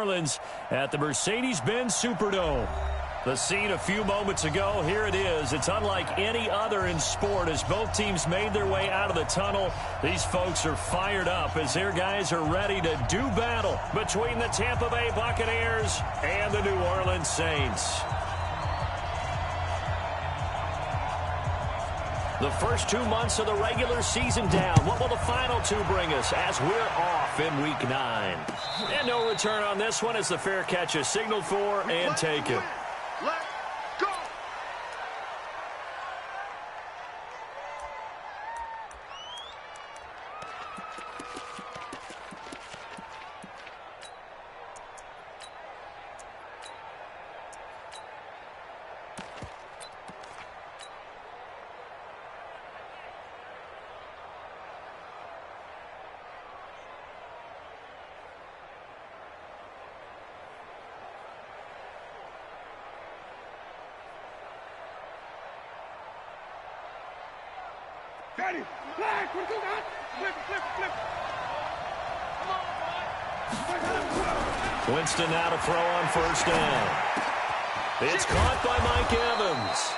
Orleans at the Mercedes-Benz Superdome. The scene a few moments ago, here it is. It's unlike any other in sport as both teams made their way out of the tunnel. These folks are fired up as their guys are ready to do battle between the Tampa Bay Buccaneers and the New Orleans Saints. The first 2 months of the regular season down. What will the final two bring us as we're off in Week 9? And no return on this one as the fair catch is signaled for and taken. Let's go! Ready, flag, what do you got? Flip, flip, flip. Come on, Winston now to throw on first down. It's caught by Mike Evans.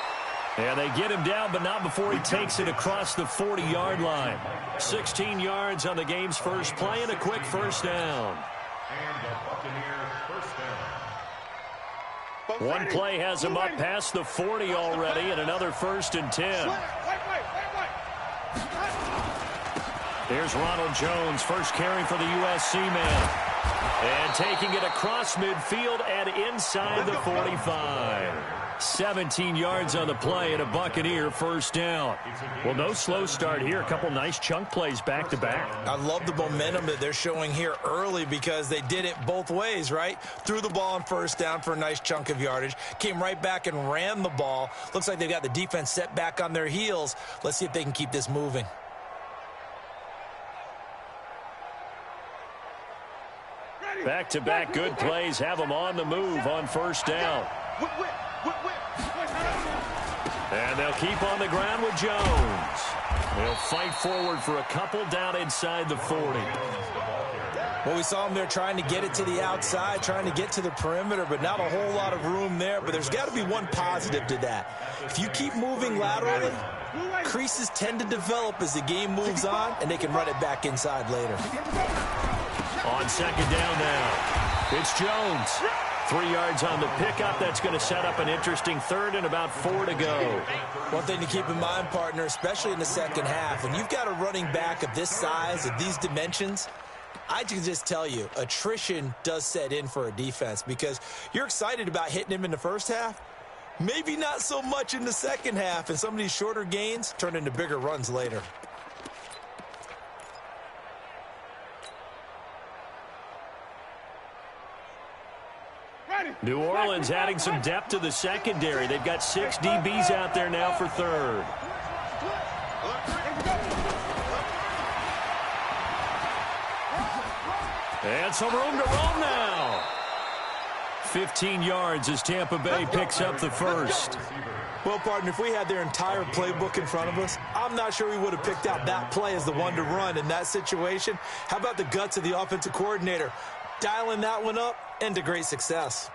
And they get him down, but not before he takes it across the 40-yard line. 16 yards on the game's first play and a quick first down. And the Buccaneers first down. One play has him up past the 40 already and another 1st and 10. Here's Ronald Jones, first carry for the USC man. And taking it across midfield and inside the 45. 17 yards on the play and a Buccaneer first down. Well, no slow start here. A couple nice chunk plays back-to-back. I love the momentum that they're showing here early because they did it both ways, right? Threw the ball on first down for a nice chunk of yardage. Came right back and ran the ball. Looks like they've got the defense set back on their heels. Let's see if they can keep this moving. Back-to-back good plays have them on the move on first down. And they'll keep on the ground with Jones. They'll fight forward for a couple down inside the 40. Well, we saw them there trying to get it to the outside, trying to get to the perimeter, but not a whole lot of room there. But there's got to be one positive to that. If you keep moving laterally, creases tend to develop as the game moves on, and they can run it back inside later. On second down now, it's Jones. 3 yards on the pickup. That's going to set up an interesting third and about 4 to go. One thing to keep in mind, partner, especially in the second half, when you've got a running back of this size, of these dimensions, I can just tell you, attrition does set in for a defense because you're excited about hitting him in the first half. Maybe not so much in the second half, and some of these shorter gains turn into bigger runs later. New Orleans adding some depth to the secondary. They've got 6 DBs out there now for third. And some room to roam now. 15 yards as Tampa Bay picks up the first. Well, partner, if we had their entire playbook in front of us, I'm not sure we would have picked out that play as the one to run in that situation. How about the guts of the offensive coordinator? Dialing that one up and to great success.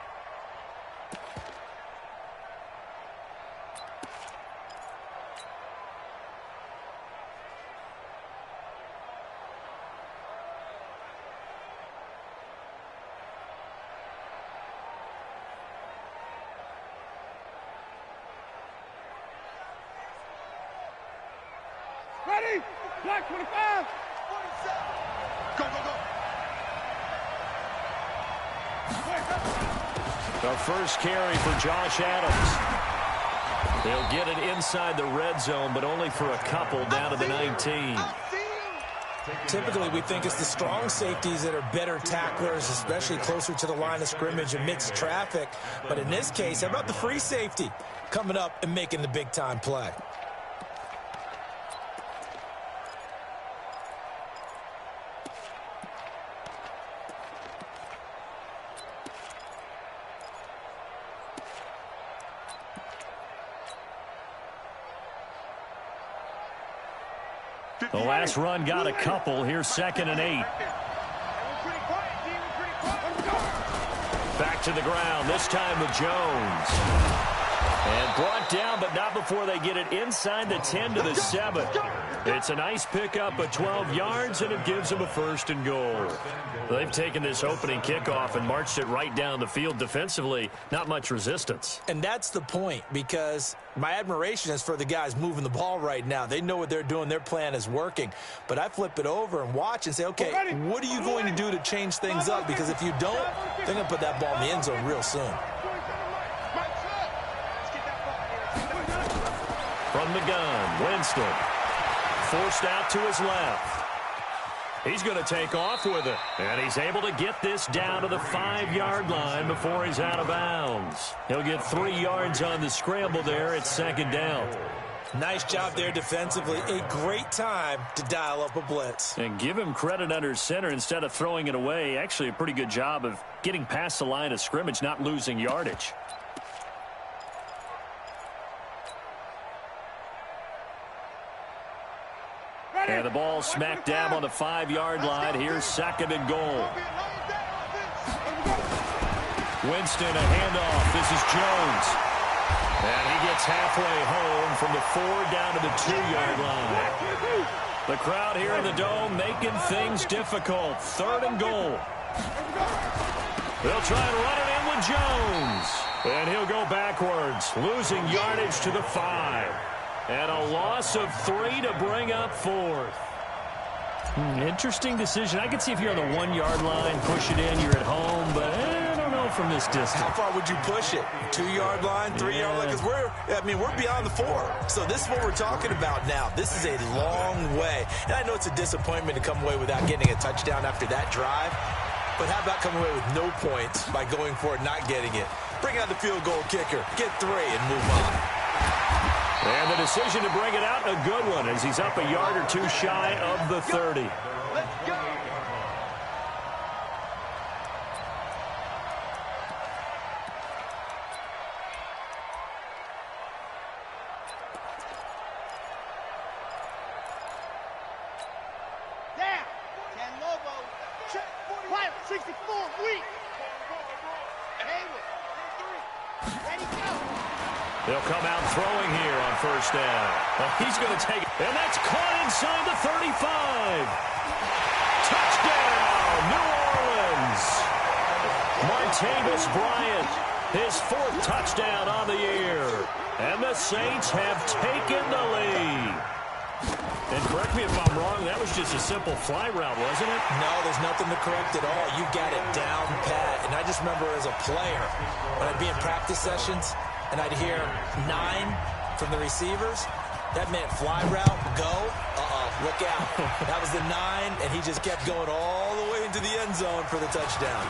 Ready, black 25. 47. Go, go, go. The first carry for Josh Adams. They'll get it inside the red zone, but only for a couple down to the 19. Typically, we think it's the strong safeties that are better tacklers, especially closer to the line of scrimmage amidst traffic. But in this case, how about the free safety coming up and making the big-time play? The last run got a couple. Here's 2nd and 8. Back to the ground, this time with Jones. And brought down, but not before they get it inside the 10 to the 7. It's a nice pickup of 12 yards, and it gives them a 1st and goal. They've taken this opening kickoff and marched it right down the field defensively. Not much resistance. And that's the point, because my admiration is for the guys moving the ball right now. They know what they're doing. Their plan is working. But I flip it over and watch and say, okay, what are you going to do to change things up? Because if you don't, they're going to put that ball in the end zone real soon. From the gun, Winston. Forced out to his left. He's going to take off with it. And he's able to get this down to the 5-yard line before he's out of bounds. He'll get 3 yards on the scramble there. It's 2nd down. Nice job there defensively. A great time to dial up a blitz. And give him credit under center instead of throwing it away. Actually, a pretty good job of getting past the line of scrimmage, not losing yardage. And the ball smacked down on the 5-yard line. Here's 2nd and goal. Winston, a handoff. This is Jones. And he gets halfway home from the 4 down to the 2-yard line. The crowd here in the Dome making things difficult. 3rd and goal. They'll try and run it in with Jones. And he'll go backwards, losing yardage to the 5. And a loss of 3 to bring up 4th. Interesting decision. I could see if you're on the 1-yard line, push it in, you're at home, but I don't know from this distance. How far would you push it? 2-yard line, 3-yard line? Because we're beyond the 4. So this is what we're talking about now. This is a long way. And I know it's a disappointment to come away without getting a touchdown after that drive. But how about coming away with no points by going for it, not getting it? Bring out the field goal kicker, get 3, and move on. And the decision to bring it out, a good one, as he's up a yard or 2 shy of the 30. Let's go. Down. 10 Lobo. Check. 64. Weak. Ready, go. They'll come out throwing here on 1st down. He's going to take it, and that's caught inside the 35. Touchdown, New Orleans. Martavis Bryant, his 4th touchdown on the year. And the Saints have taken the lead. And correct me if I'm wrong, that was just a simple fly route, wasn't it? No, there's nothing to correct at all. You got it down pat. And I just remember as a player, when I'd be in practice sessions, and I'd hear 9 from the receivers. That meant fly route, go. Look out. That was the 9, and he just kept going all the way into the end zone for the touchdown.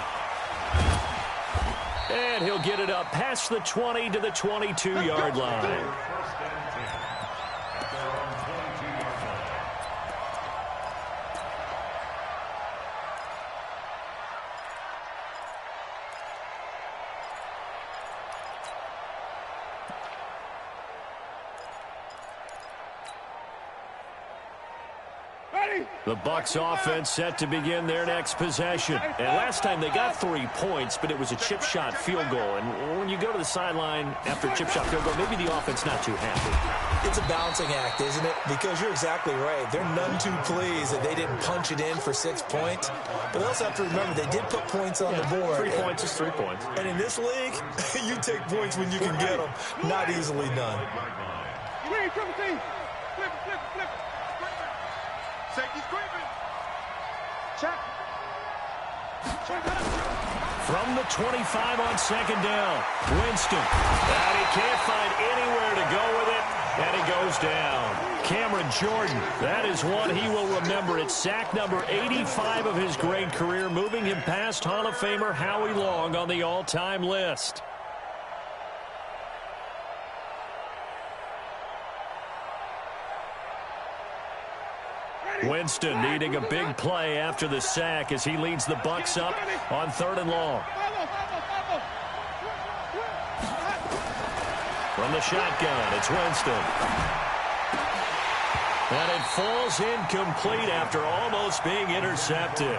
And he'll get it up past the 20 to the 22-yard line. The Bucs offense set to begin their next possession. And last time they got 3 points, but it was a chip shot field goal. And when you go to the sideline after a chip shot field goal, maybe the offense not too happy. It's a balancing act, isn't it? Because you're exactly right. They're none too pleased that they didn't punch it in for 6 points. But they also have to remember they did put points on the board. 3 points is 3 points. And in this league, you take points when you can get them. Not easily done. Flip. Safety's creeping. Check. From the 25 on 2nd down, Winston. And he can't find anywhere to go with it, and he goes down. Cameron Jordan, that is one he will remember. It's sack number 85 of his great career, moving him past Hall of Famer Howie Long on the all-time list. Winston needing a big play after the sack as he leads the Bucs up on 3rd and long. From the shotgun, it's Winston. And it falls incomplete after almost being intercepted.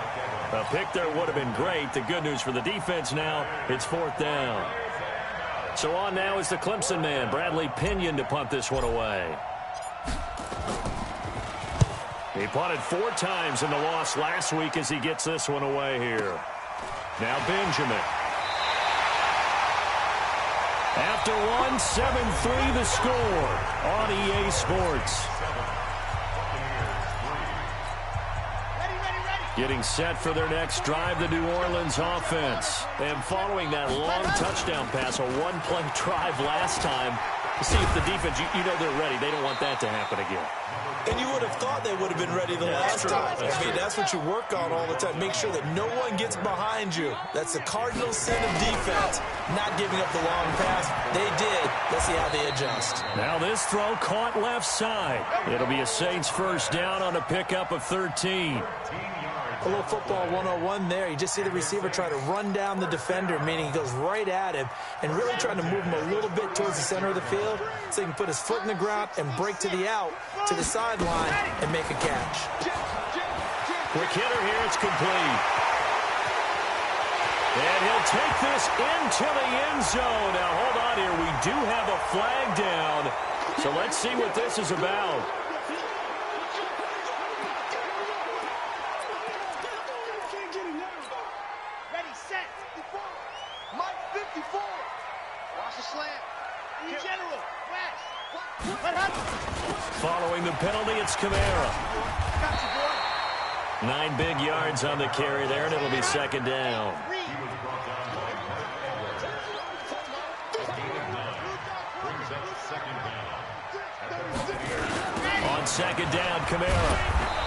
A pick there would have been great. The good news for the defense now, it's 4th down. So on now is the Clemson man, Bradley Pinion, to punt this one away. He punted 4 times in the loss last week as he gets this one away here. Now Benjamin. After one, 7-3 the score on EA Sports. Getting set for their next drive, the New Orleans offense. And following that long touchdown pass, a one-play drive last time, to see if the defense, you know they're ready. They don't want that to happen again. And you would have thought they would have been ready the last time. I mean, that's what you work on all the time. Make sure that no one gets behind you. That's the cardinal sin of defense, not giving up the long pass. They did. Let's see how they adjust. Now this throw caught left side. It'll be a Saints first down on a pickup of 13. A little football 101 there. You just see the receiver try to run down the defender, meaning he goes right at him and really trying to move him a little bit towards the center of the field so he can put his foot in the ground and break to the out, to the sideline, and make a catch. Quick hitter here. It's complete. And he'll take this into the end zone. Now, hold on here. We do have a flag down. So let's see what this is about. Following the penalty, it's Kamara. 9 big yards on the carry there, and it'll be 2nd down. On 2nd down, Kamara.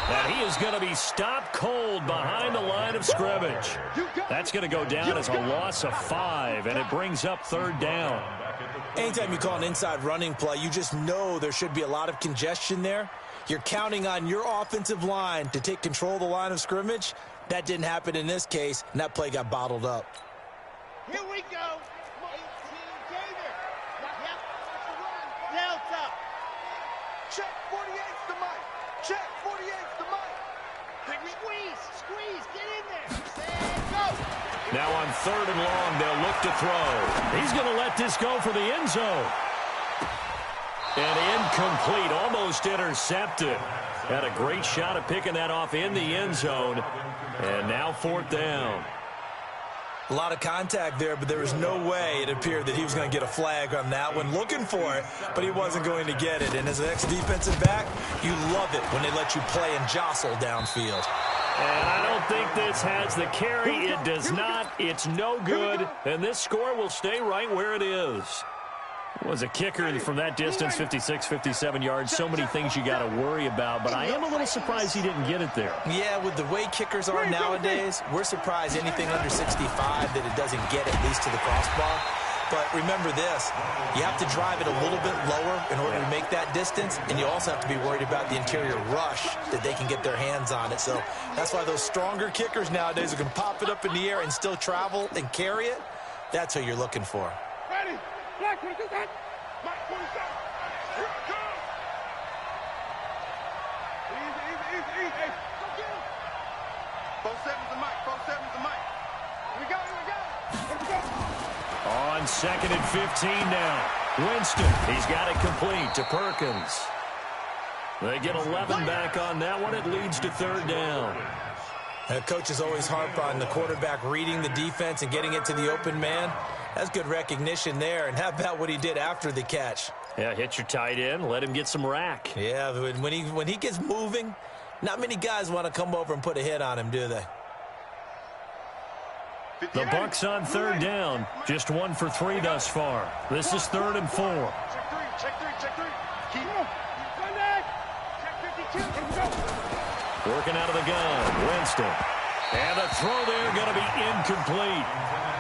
And he is going to be stopped cold behind the line of scrimmage. That's going to go down as a loss of 5, and it brings up 3rd down. Anytime you call an inside running play, you just know there should be a lot of congestion there. You're counting on your offensive line to take control of the line of scrimmage. That didn't happen in this case, and that play got bottled up. Here we go. Delta. Check 48's the mic. Check 48's the mic. Squeeze, get in there. And go. Now on 3rd and long, they'll look to throw. He's going to let this go for the end zone. And incomplete, almost intercepted. Had a great shot at picking that off in the end zone. And now 4th down. A lot of contact there, but there was no way it appeared that he was going to get a flag on that one. Looking for it, but he wasn't going to get it. And as an ex-defensive back, you love it when they let you play and jostle downfield. And I don't think this has the carry. It does not. It's no good. And this score will stay right where it is. Was a kicker from that distance, 56, 57 yards. So many things you got to worry about, but I am a little surprised he didn't get it there. Yeah, with the way kickers are nowadays, we're surprised anything under 65 that it doesn't get at least to the crossbar. But remember this, you have to drive it a little bit lower in order to make that distance, and you also have to be worried about the interior rush that they can get their hands on it. So that's why those stronger kickers nowadays who can pop it up in the air and still travel and carry it, that's who you're looking for. Ready. Black 27. Black 27. Here it comes. Easy. Go get him. 47's the mic. 47's the mic. Here we go. On 2nd and 15 now. Winston, he's got it complete to Perkins. They get 11 back on that one. It leads to 3rd down. Coaches always harp on the quarterback reading the defense and getting it to the open man. That's good recognition there. And how about what he did after the catch? Yeah, hit your tight end, let him get some rack. Yeah, when he gets moving, not many guys want to come over and put a hit on him, do they? The Bucs on 3rd down. Just 1 for 3 thus far. This is 3rd and 4. Check three. Keep him. Check 52. Here we go. Working out of the gun. Winston. And the throw there going to be incomplete.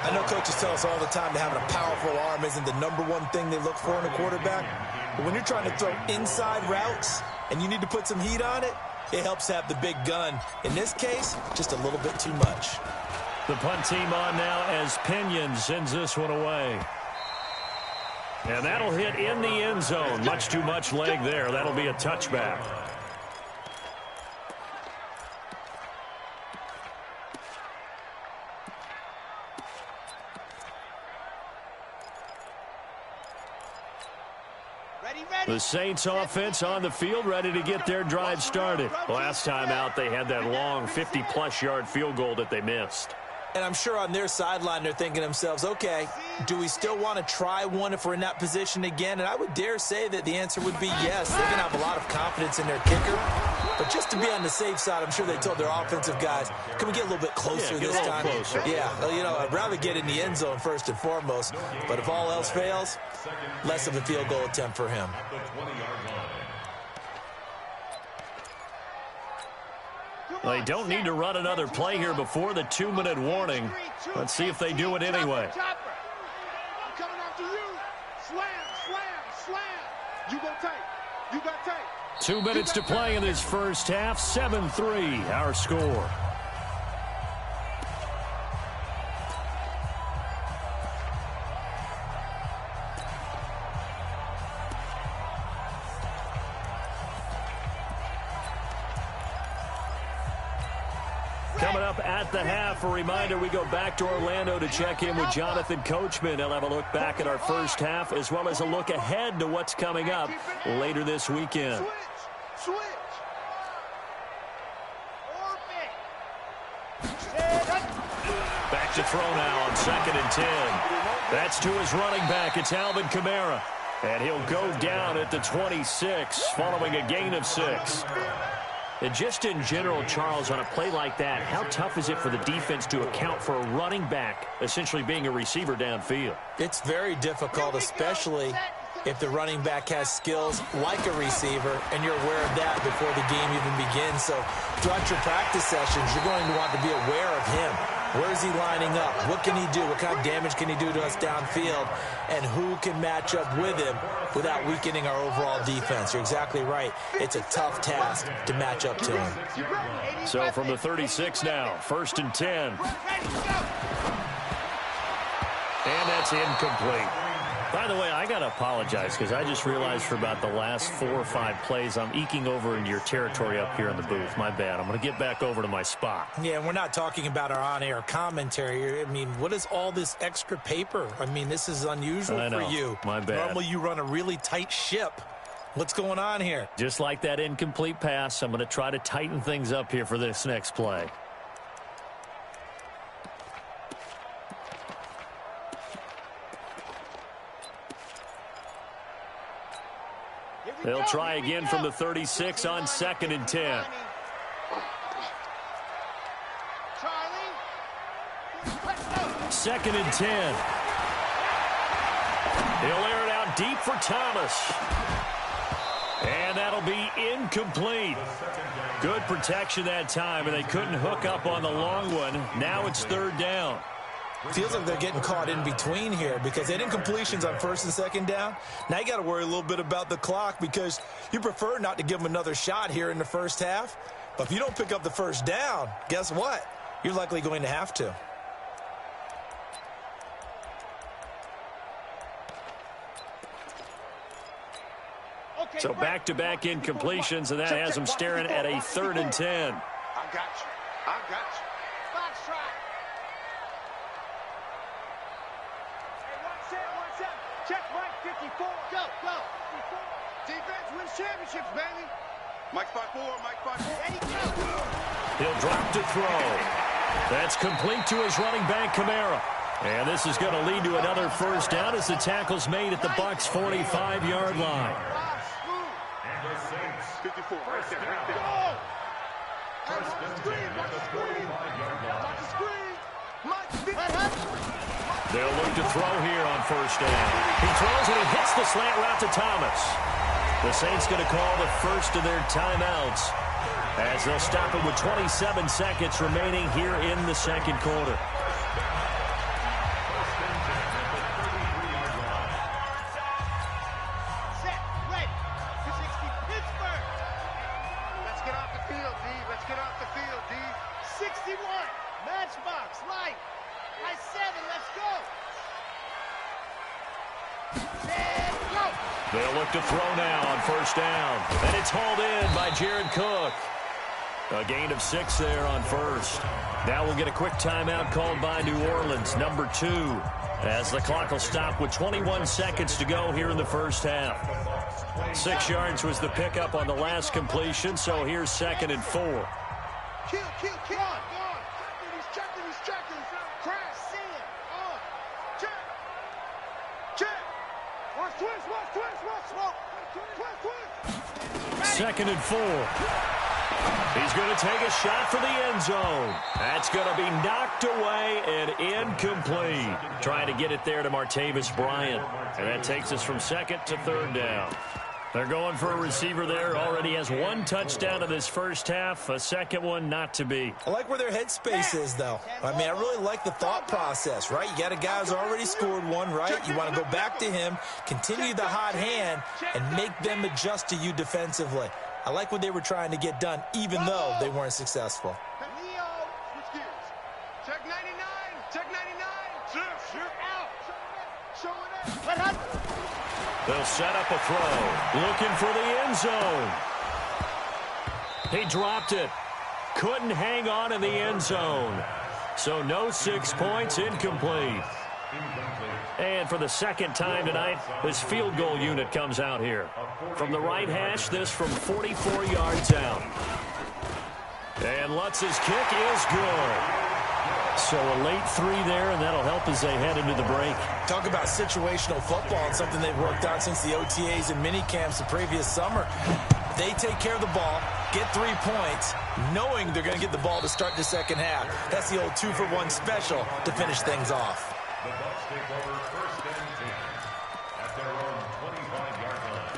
I know coaches tell us all the time that having a powerful arm isn't the #1 thing they look for in a quarterback. But when you're trying to throw inside routes and you need to put some heat on it, it helps have the big gun. In this case, just a little bit too much. The punt team on now as Pinion sends this one away. And that'll hit in the end zone. Much too much leg there. That'll be a touchback. The Saints offense on the field, ready to get their drive started. Last time out, they had that long 50-plus yard field goal that they missed. And I'm sure on their sideline they're thinking to themselves, okay, do we still want to try one if we're in that position again? And I would dare say that the answer would be yes. They're going to have a lot of confidence in their kicker. But just to be on the safe side, I'm sure they told their offensive guys, can we get a little bit closer this time? Closer. Yeah, you know, I'd rather get in the end zone first and foremost. But if all else fails, less of a field goal attempt for him. They don't need to run another play here before the 2-minute warning. Let's see if they do it anyway. I'm coming after you. Slam, slam, slam. You go tight. You got tight. 2 minutes to play in this first half. 7-3, our score. Coming up at the half, a reminder, we go back to Orlando to check in with Jonathan Coachman. He'll have a look back at our first half as well as a look ahead to what's coming up later this weekend. Switch. Back to throw now on 2nd and 10. That's to his running back. It's Alvin Kamara. And he'll go down at the 26 following a gain of 6. And just in general, Charles, on a play like that, how tough is it for the defense to account for a running back essentially being a receiver downfield? It's very difficult, especially if the running back has skills like a receiver, and you're aware of that before the game even begins. So throughout your practice sessions, you're going to want to be aware of him. Where is he lining up? What can he do? What kind of damage can he do to us downfield? And who can match up with him without weakening our overall defense? You're exactly right. It's a tough task to match up to him. So from the 36 now, 1st and 10. And that's incomplete. By the way, I got to apologize because I just realized for about the last 4 or 5 plays, I'm eking over into your territory up here in the booth. My bad. I'm going to get back over to my spot. Yeah, and we're not talking about our on-air commentary. I mean, what is all this extra paper? I mean, this is unusual for you. My bad. Normally you run a really tight ship. What's going on here? Just like that incomplete pass, I'm going to try to tighten things up here for this next play. They'll try again from the 36 on 2nd and 10. 2nd and 10. He'll air it out deep for Thomas. And that'll be incomplete. Good protection that time, and they couldn't hook up on the long one. Now it's 3rd down. Feels like they're getting caught in between here because they had incompletions on 1st and 2nd down. Now you got to worry a little bit about the clock because you prefer not to give them another shot here in the first half. But if you don't pick up the 1st down, guess what? You're likely going to have to. So back-to-back incompletions, and that has them staring at a 3rd and 10. I got you. I got you. Fox try. Check Mike 54. Go. Defense wins championships, baby. Mike 5-4, Mike 5-4. And he goes. He'll drop to throw. That's complete to his running back, Kamara. And this is going to lead to another 1st down as the tackle's made at the Bucs' 45-yard line. 54, right there. Go! They'll look to throw here on 1st down. He throws and he hits the slant route to Thomas. The Saints going to call the first of their timeouts as they'll stop it with 27 seconds remaining here in the 2nd quarter. Set, ready, 260 Pittsburgh. Let's get off the field, D. Let's get off the field, D. 61, matchbox, light. I 7, let's go. And go. They'll look to throw now on 1st down. And it's hauled in by Jared Cook. A gain of 6 there on 1st. Now we'll get a quick timeout called by New Orleans, number 2, as the clock will stop with 21 seconds to go here in the 1st half. 6 yards was the pickup on the last completion, so here's 2nd and 4. Kill, go on. He's checking. Crash, see it. On. Check. Watch twist, smoke. Twist. 2nd and 4. He's going to take a shot for the end zone. That's going to be knocked away and incomplete. Trying to get it there to Martavis Bryant. And that takes us from 2nd to 3rd down. They're going for a receiver there. Already has 1 touchdown in this first half. A second one not to be. I like where their headspace is, though. I mean, I really like the thought process, right? You got a guy who's already scored 1, right? You want to go back to him, continue the hot hand, and make them adjust to you defensively. I like what they were trying to get done, even though they weren't successful. Check 99. You're out. Show it up. They'll set up a throw. Looking for the end zone. He dropped it. Couldn't hang on in the end zone. So no 6 points, incomplete. And for the second time tonight, this field goal unit comes out here. From the right hash, this from 44 yards out. And Lutz's kick is good. So a late 3 there, and that'll help as they head into the break. Talk about situational football and something they've worked on since the OTAs and mini camps the previous summer. They take care of the ball, get 3 points, knowing they're going to get the ball to start the second half. That's the old 2-for-1 special to finish things off. The Bucs take over 1st and 10 at their own 25-yard line.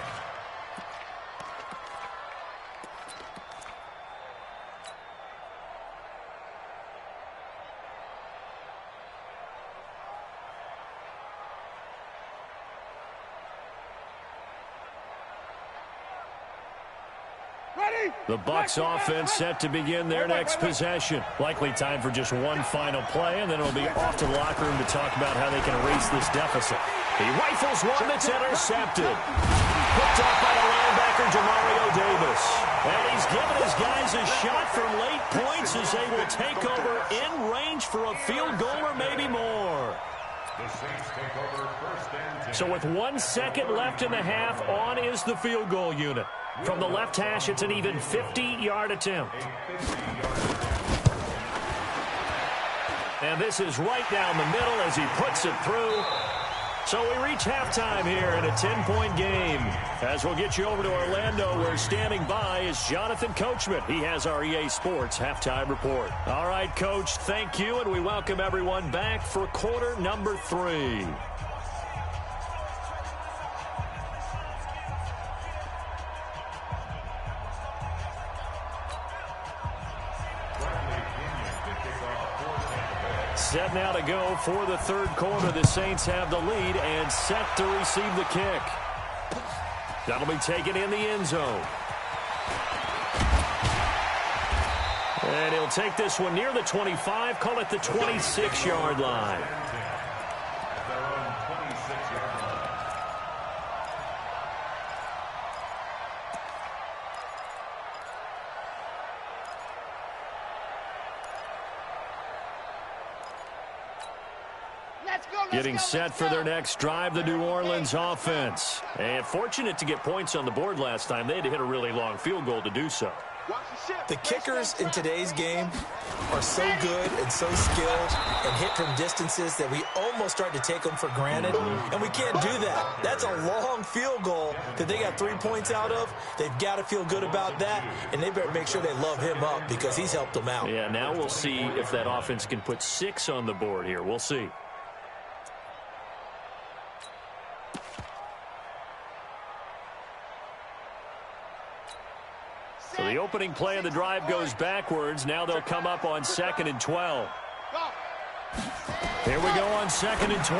The Bucs offense set to begin their next possession. Likely time for just one final play, and then it'll be off to the locker room to talk about how they can erase this deficit. He rifles one that's intercepted. Picked off by the linebacker, Demario Davis. And he's given his guys a shot for late points as they will take over in range for a field goal or maybe more. The Saints take over 1st and 10. So with 1 second left in the half, on is the field goal unit. From the left hash, it's an even 50-yard attempt. And this is right down the middle as he puts it through. So we reach halftime here in a 10-point game. As we'll get you over to Orlando, where standing by is Jonathan Coachman. He has our EA Sports halftime report. All right, Coach, thank you, and we welcome everyone back for quarter number 3. Set now to go for the 3rd quarter. The Saints have the lead and set to receive the kick. That'll be taken in the end zone. And he'll take this one near the 25, call it the 26-yard line. At their own 26-yard line. Getting set for their next drive, the New Orleans offense. And fortunate to get points on the board last time. They had to hit a really long field goal to do so. The kickers in today's game are so good and so skilled and hit from distances that we almost start to take them for granted, and we can't do that. That's a long field goal that they got 3 points out of. They've got to feel good about that, and they better make sure they love him up because he's helped them out. Yeah, now we'll see if that offense can put 6 on the board here. We'll see. So the opening play of the drive goes backwards. Now they'll come up on 2nd and 12. Here we go on 2nd and 12.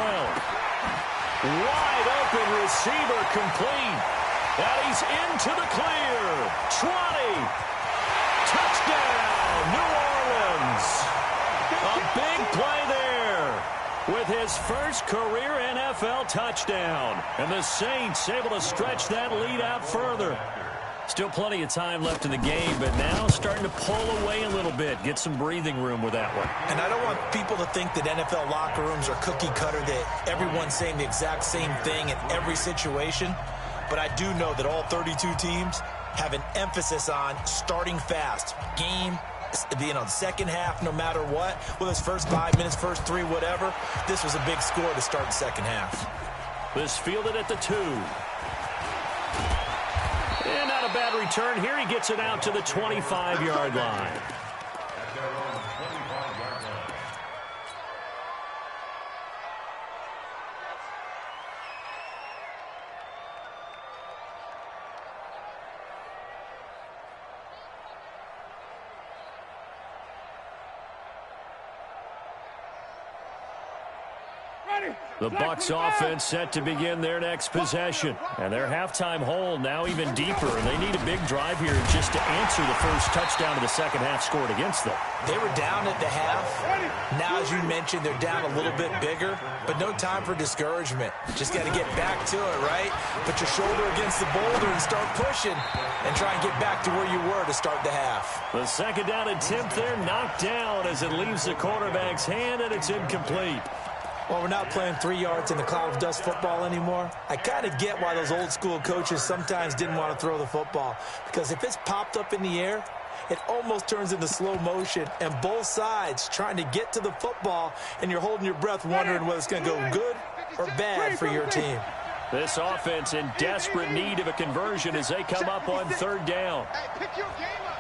Wide open receiver complete. And he's into the clear. 20. Touchdown, New Orleans. A big play there with his first career NFL touchdown. And the Saints able to stretch that lead out further. Still plenty of time left in the game, but now starting to pull away a little bit. Get some breathing room with that one. And I don't want people to think that NFL locker rooms are cookie cutter, that everyone's saying the exact same thing in every situation. but I do know that all 32 teams have an emphasis on starting fast. Game, the second half, no matter what, whether it's first 5 minutes, first 3, whatever, this was a big score to start the second half. This fielded at the 2. And not a bad return here. He gets it out to the 25-yard line. At their own 25-yard line. The Bucs offense set to begin their next possession. And their halftime hole now even deeper. And they need a big drive here just to answer the first touchdown of the second half scored against them. They were down at the half. Now, as you mentioned, they're down a little bit bigger, but no time for discouragement. Just got to get back to it, right? Put your shoulder against the boulder and start pushing and try and get back to where you were to start the half. The second down attempt there knocked down as it leaves the quarterback's hand, and it's incomplete. Well, we're not playing 3 yards in the cloud of dust football anymore. I kind of get why those old school coaches sometimes didn't want to throw the football, because if it's popped up in the air, it almost turns into slow motion, and both sides trying to get to the football, and you're holding your breath wondering whether it's going to go good or bad for your team. This offense in desperate need of a conversion as they come up on third down. Hey, pick your game up.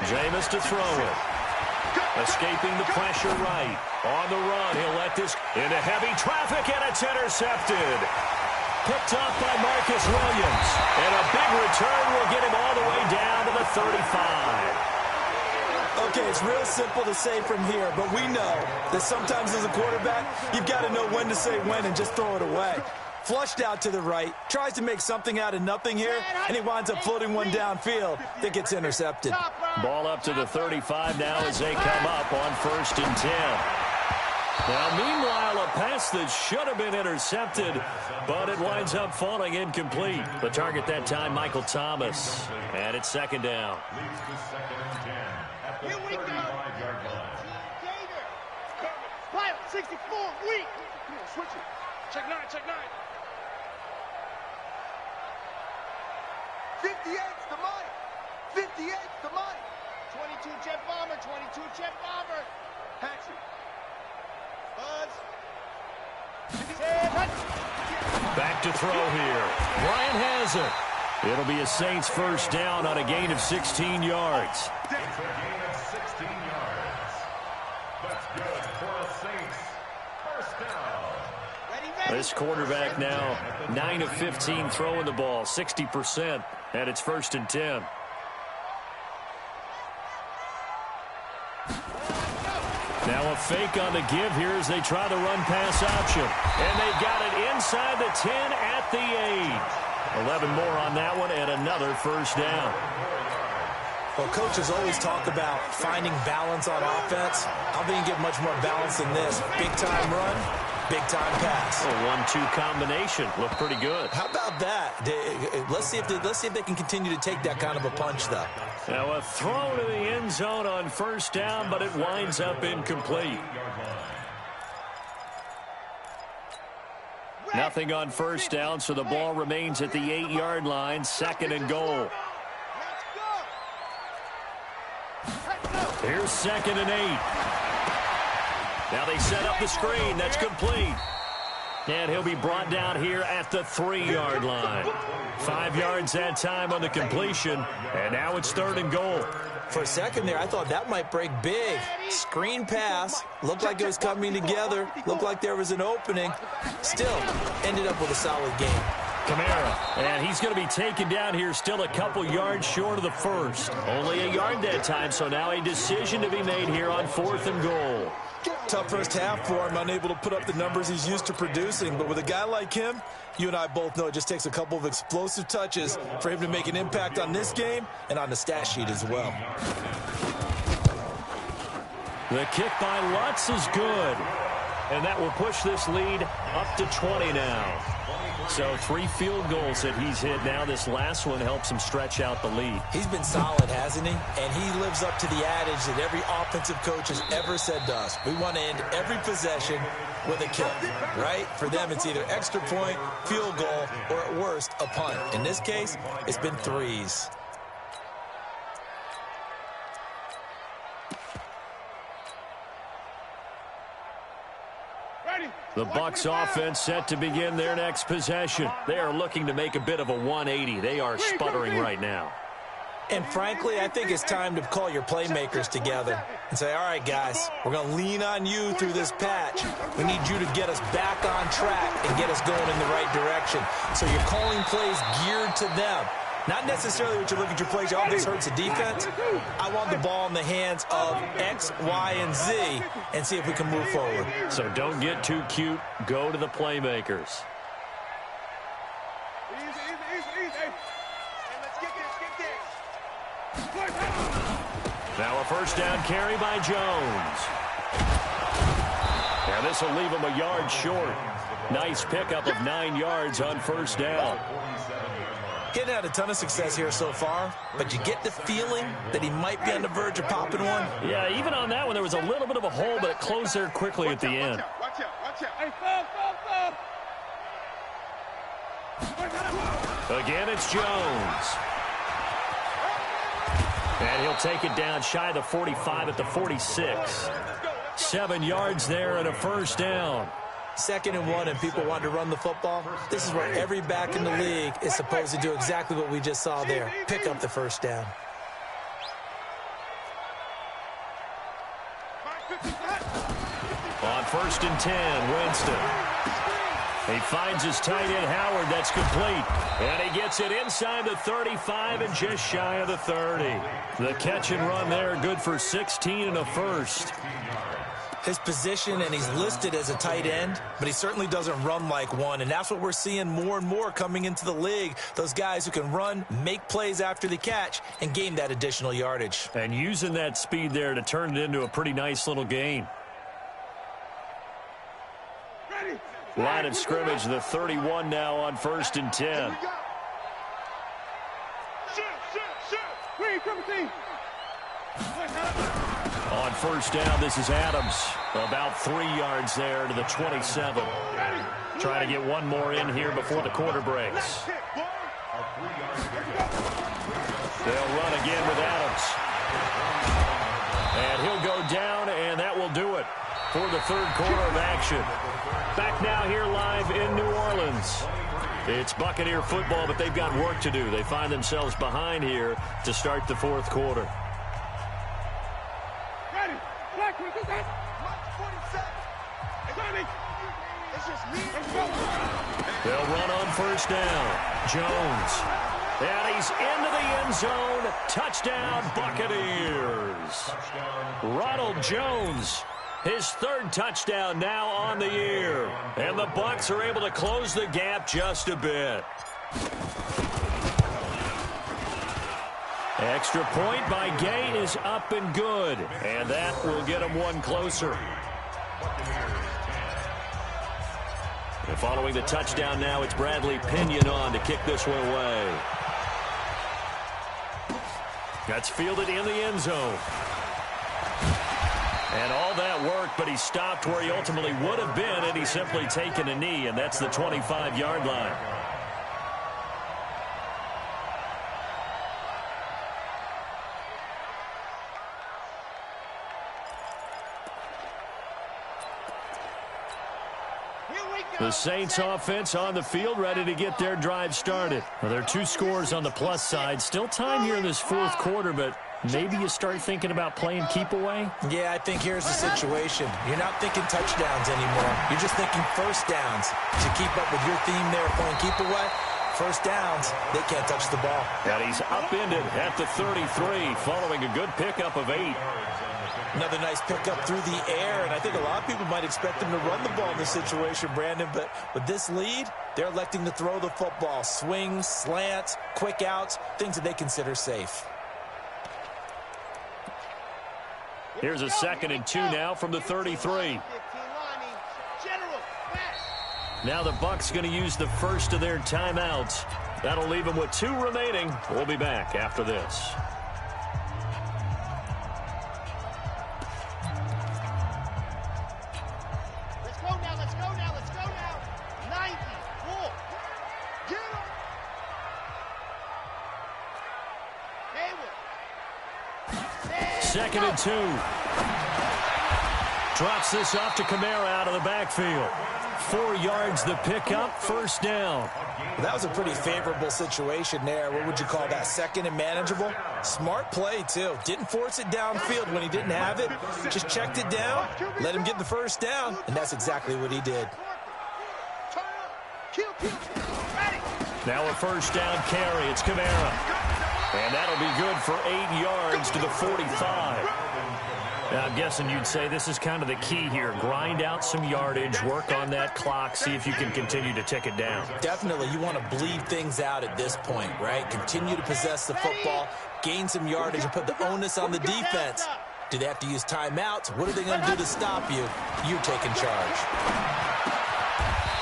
Jameis to throw it. Escaping the pressure right. On the run, he'll let this into heavy traffic, and it's intercepted. Picked up by Marcus Williams. And a big return will get him all the way down to the 35. Okay, it's real simple to say from here, but we know that sometimes as a quarterback, you've got to know when to say when and just throw it away. Flushed out to the right, tries to make something out of nothing here, and he winds up floating one downfield that gets intercepted. Ball up to the 35 now as they come up on 1st and 10. Now, meanwhile, a pass that should have been intercepted, but it winds up falling incomplete. The target that time, Michael Thomas. And it's second down. Leads to 2nd and 10 at the 35-yard line. File 64, weak. Switch it. Check 9, check 9. 58's the money. 58's the money. 22 jet bomber, 22 jet bomber. Patsy. Buzz. Back to throw here. Bryant has it. It'll be a Saints first down on a gain of 16 yards. It's a gain of 16 yards. That's good for the Saints. First down. This quarterback now 9 of 15 throwing the ball, 60%, and it's 1st and 10. Now a fake on the give here as they try the run-pass option. And they've got it inside the 10 at the 8. 11 more on that one and another first down. Well, coaches always talk about finding balance on offense. I don't think you get much more balance than this. Big-time run, big-time pass. A 1-2 combination. Looked pretty good. How about that? Let's see if they can continue to take that kind of a punch, though. Now a throw to the end zone on first down, but it winds up incomplete. Nothing on first down, so the ball remains at the 8-yard line, 2nd and goal. Here's 2nd and 8. Now they set up the screen. That's complete. And he'll be brought down here at the 3-yard line. 5 yards that time on the completion. And now it's 3rd and goal. For a second there, I thought that might break big. Screen pass. Looked like it was coming together. Looked like there was an opening. Still, ended up with a solid game. Kamara, and he's going to be taken down here still a couple yards short of the first. Only a yard that time, so now a decision to be made here on 4th and goal. Tough first half for him, unable to put up the numbers he's used to producing. But with a guy like him, you and I both know it just takes a couple of explosive touches for him to make an impact on this game and on the stat sheet as well. The kick by Lutz is good. And that will push this lead up to 20 now. So 3 field goals that he's hit now. This last one helps him stretch out the lead. He's been solid, hasn't he? And he lives up to the adage that every offensive coach has ever said to us. We want to end every possession with a kill, right? For them, it's either extra point, field goal, or at worst, a punt. In this case, it's been 3s. The Bucs offense set to begin their next possession. They are looking to make a bit of a 180. They are sputtering right now. And frankly, I think it's time to call your playmakers together and say, all right, guys, we're going to lean on you through this patch. We need you to get us back on track and get us going in the right direction. So you're calling plays geared to them. Not necessarily what you look at your plays, oh, this hurts the defense. I want the ball in the hands of X, Y, and Z and see if we can move forward. So don't get too cute. Go to the playmakers. Now a first down carry by Jones. And this will leave him a yard short. Nice pickup of 9 yards on first down. Getting had a ton of success here so far, but you get the feeling that he might be on the verge of popping one. Yeah, even on that one, there was a little bit of a hole, but it closed there quickly at the end. Watch out. Again, it's Jones. And he'll take it down shy of the 45 at the 46. 7 yards there and a first down. 2nd and 1 and people want to run the football. This is where every back in the league is supposed to do exactly what we just saw there. Pick up the first down. On 1st and 10, Winston. He finds his tight end, Howard. That's complete. And he gets it inside the 35 and just shy of the 30. The catch and run there, good for 16 and a first. His position, and he's listed as a tight end, but he certainly doesn't run like one, and that's what we're seeing more and more coming into the league. Those guys who can run, make plays after the catch, and gain that additional yardage. And using that speed there to turn it into a pretty nice little gain. Line of scrimmage, the 31 now on 1st and 10. On first down, this is Adams. About 3 yards there to the 27. Trying to get one more in here before the quarter breaks. They'll run again with Adams. And he'll go down, and that will do it for the 3rd quarter of action. Back now here live in New Orleans. It's Buccaneer football, but they've got work to do. They find themselves behind here to start the 4th quarter. They'll run on first down. Jones. And he's into the end zone. Touchdown, Buccaneers. Ronald Jones, his 3rd touchdown now on the year. And the Bucs are able to close the gap just a bit. Extra point by Gay is up and good. And that will get him one closer. And following the touchdown now, it's Bradley Pinion on to kick this one away. That's fielded in the end zone. And all that work, but he stopped where he ultimately would have been had he simply taken a knee, and that's the 25-yard line. The Saints offense on the field, ready to get their drive started. Well, there are 2 scores on the plus side. Still time here in this 4th quarter, but maybe you start thinking about playing keep away? Yeah, I think here's the situation. You're not thinking touchdowns anymore. You're just thinking first downs. To keep up with your theme there, playing keep away, first downs, they can't touch the ball. And he's upended at the 33 following a good pickup of 8. Another nice pickup through the air, and I think a lot of people might expect him to run the ball in this situation, Brandon, but with this lead, they're electing to throw the football. Swings, slants, quick outs, things that they consider safe. Here's a 2nd and 2 now from the 33. Now the Bucs going to use the first of their timeouts. That'll leave them with 2 remaining. We'll be back after this. Let's go now, let's go now, let's go now. 94. Gywu. Hayward. Second and 2. Drops this off to Kamara out of the backfield. 4 yards the pickup, first down. Well, that was a pretty favorable situation there. What would you call that? Second and manageable? Smart play, too. Didn't force it downfield when he didn't have it. Just checked it down, let him get the first down, and that's exactly what he did. Turn up. Kill. Ready. Now a first down carry. It's Kamara. And that'll be good for 8 yards to the 45. Now, I'm guessing you'd say this is kind of the key here. Grind out some yardage, work on that clock, see if you can continue to tick it down. Definitely, you want to bleed things out at this point, right? Continue to possess the football, gain some yardage, and put the onus on the defense. Do they have to use timeouts? What are they going to do to stop you? You're taking charge.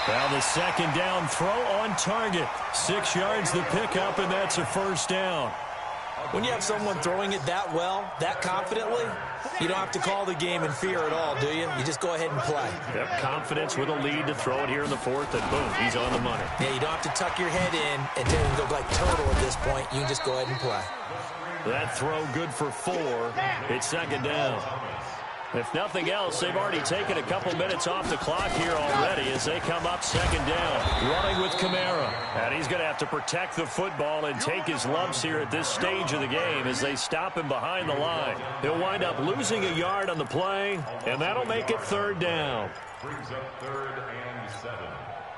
Well, the second down throw on target. 6 yards the pickup, and that's a first down. When you have someone throwing it that well, that confidently, you don't have to call the game in fear at all, do you? You just go ahead and play. Yep, confidence with a lead to throw it here in the 4th, and boom, he's on the money. Yeah, you don't have to tuck your head in and go like turtle at this point. You can just go ahead and play. That throw good for 4. It's second down. If nothing else, they've already taken a couple minutes off the clock here already as they come up second down. Running with Kamara. And he's going to have to protect the football and take his lumps here at this stage of the game as they stop him behind the line. He'll wind up losing a yard on the play, and that'll make it third down. Brings up 3rd and 7.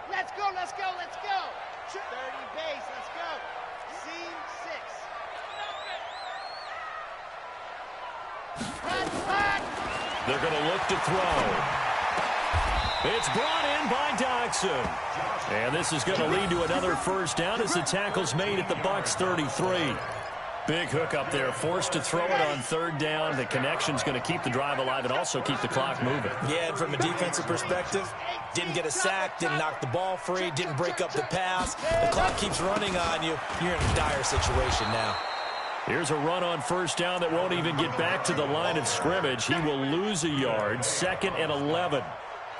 Let's go. 30 base, let's go. Seam 6. Hot. They're going to look to throw. It's brought in by Dodson. And this is going to lead to another first down as the tackle's made at the Bucs 33. Big hook up there, forced to throw it on third down. The connection's going to keep the drive alive and also keep the clock moving. Yeah, and from a defensive perspective, didn't get a sack, didn't knock the ball free, didn't break up the pass. The clock keeps running on you. You're in a dire situation now. Here's a run on first down that won't even get back to the line of scrimmage. He will lose a yard. 2nd and 11.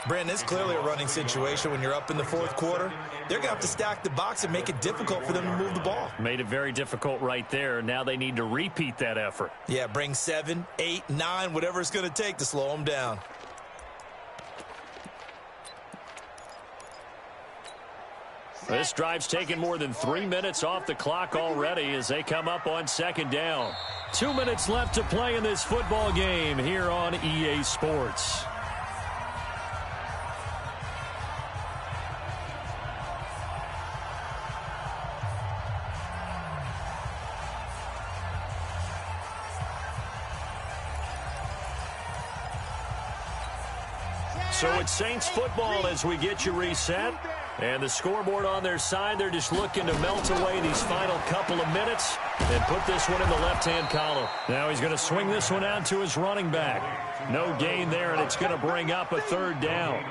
Brandon, it's clearly a running situation when you're up in the 4th quarter. They're going to have to stack the box and make it difficult for them to move the ball. Made it very difficult right there. Now they need to repeat that effort. Yeah, bring 7, 8, 9, whatever it's going to take to slow them down. This drive's taken more than 3 minutes off the clock already as they come up on second down. 2 minutes left to play in this football game here on EA Sports. So it's Saints football as we get you reset. And the scoreboard on their side, they're just looking to melt away these final couple of minutes and put this one in the left-hand column. Now he's going to swing this one out to his running back. No gain there, and it's going to bring up a third down.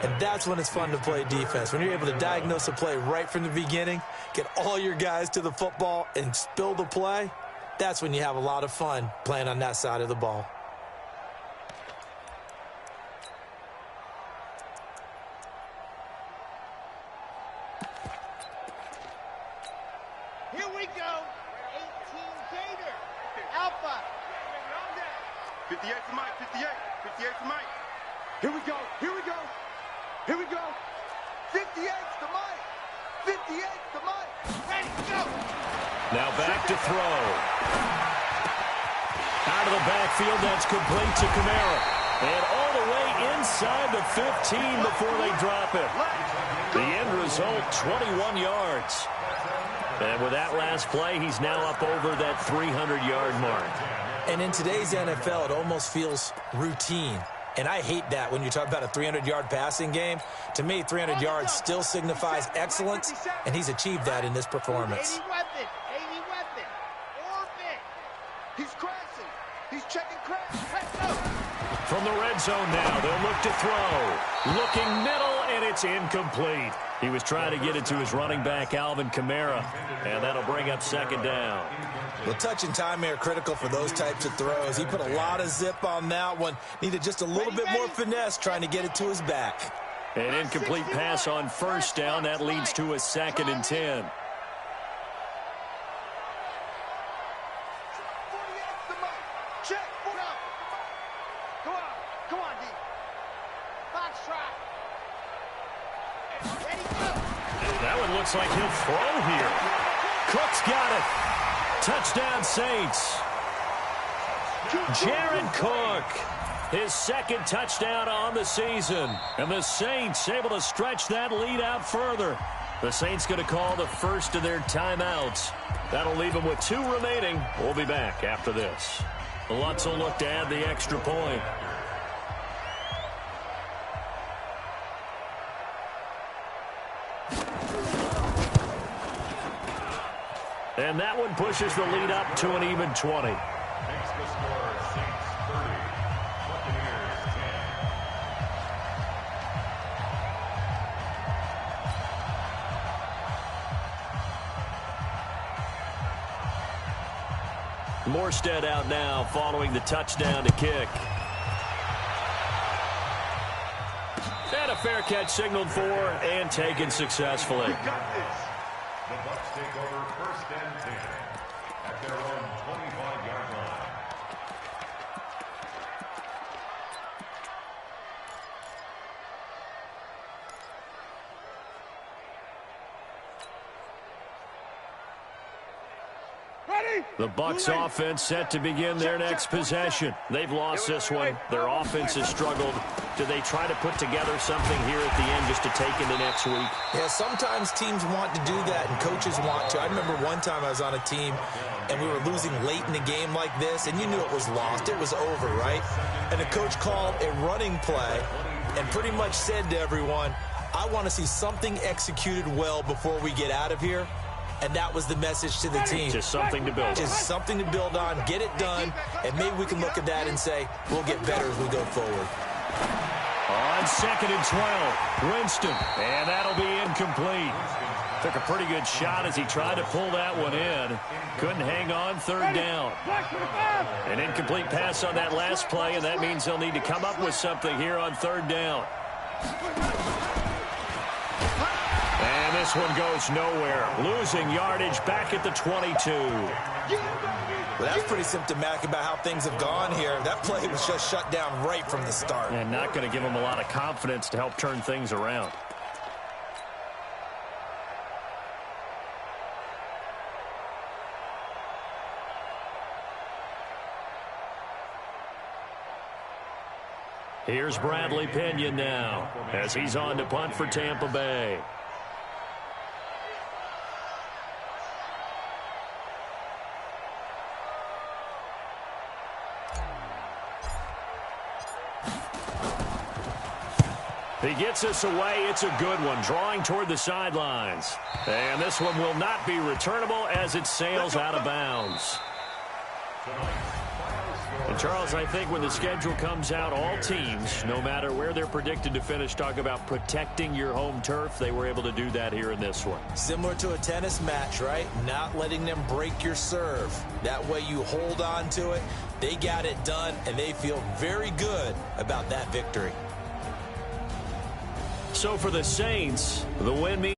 And that's when it's fun to play defense. When you're able to diagnose a play right from the beginning, get all your guys to the football and spill the play, that's when you have a lot of fun playing on that side of the ball. Here we go. 18 Gator. Alpha. 58 to Mike. 58 to Mike. Here we go. 58 to Mike. 58 to Mike. Ready, go. Now back to throw. Out of the backfield, that's complete to Kamara. And all the way inside the 15 before they drop it. The end result, 21 yards. And with that last play, he's now up over that 300-yard mark. And in today's NFL, it almost feels routine. And I hate that when you talk about a 300-yard passing game. To me, 300 yards still signifies excellence, and he's achieved that in this performance. 80 weapon. Orbit. He's crashing. He's checking crash. Let's go. From the red zone now, they'll look to throw. Looking middle, And it's incomplete. He was trying to get it to his running back, Alvin Kamara, and that'll bring up second down. Well, touch and time are critical for those types of throws. He put a lot of zip on that one. Needed just a little bit more finesse trying to get it to his back. An incomplete pass on first down. That leads to a 2nd and 10. That one looks like he'll throw here. Cook's got it. Touchdown, Saints. Jared Cook, his 2nd touchdown on the season. And the Saints able to stretch that lead out further. The Saints going to call the first of their timeouts. That'll leave them with 2 remaining. We'll be back after this. Lutz will look to add the extra point. And that one pushes the lead up to an even 20. Makes the score Saints 30, Buccaneers 10. Morstead out now following the touchdown to kick. And a fair catch signaled for and taken successfully. The Bucs take over 1st and 10 at their own 25-yard line. The Bucs offense set to begin their next possession. They've lost this one. Their offense has struggled. Do they try to put together something here at the end just to take into next week? Yeah, sometimes teams want to do that and coaches want to. I remember one time I was on a team and we were losing late in the game like this, and you knew it was lost. It was over, right? And the coach called a running play and pretty much said to everyone, I want to see something executed well before we get out of here. And that was the message to the team. Just something to build on. Just something to build on, get it done, and maybe we can look at that and say, we'll get better as we go forward. On 2nd and 12, Winston, and that'll be incomplete. Took a pretty good shot as he tried to pull that one in. Couldn't hang on, 3rd down. An incomplete pass on that last play, and that means they'll need to come up with something here on 3rd down. And this one goes nowhere. Losing yardage back at the 22. Well, that's pretty symptomatic about how things have gone here. That play was just shut down right from the start. And not going to give them a lot of confidence to help turn things around. Here's Bradley Pinion now as he's on to punt for Tampa Bay. He gets us away. It's a good one, drawing toward the sidelines. And this one will not be returnable as it sails out of bounds. And, Charles, I think when the schedule comes out, all teams, no matter where they're predicted to finish, talk about protecting your home turf. They were able to do that here in this one. Similar to a tennis match, right? Not letting them break your serve. That way you hold on to it. They got it done, and they feel very good about that victory. So for the Saints, the win means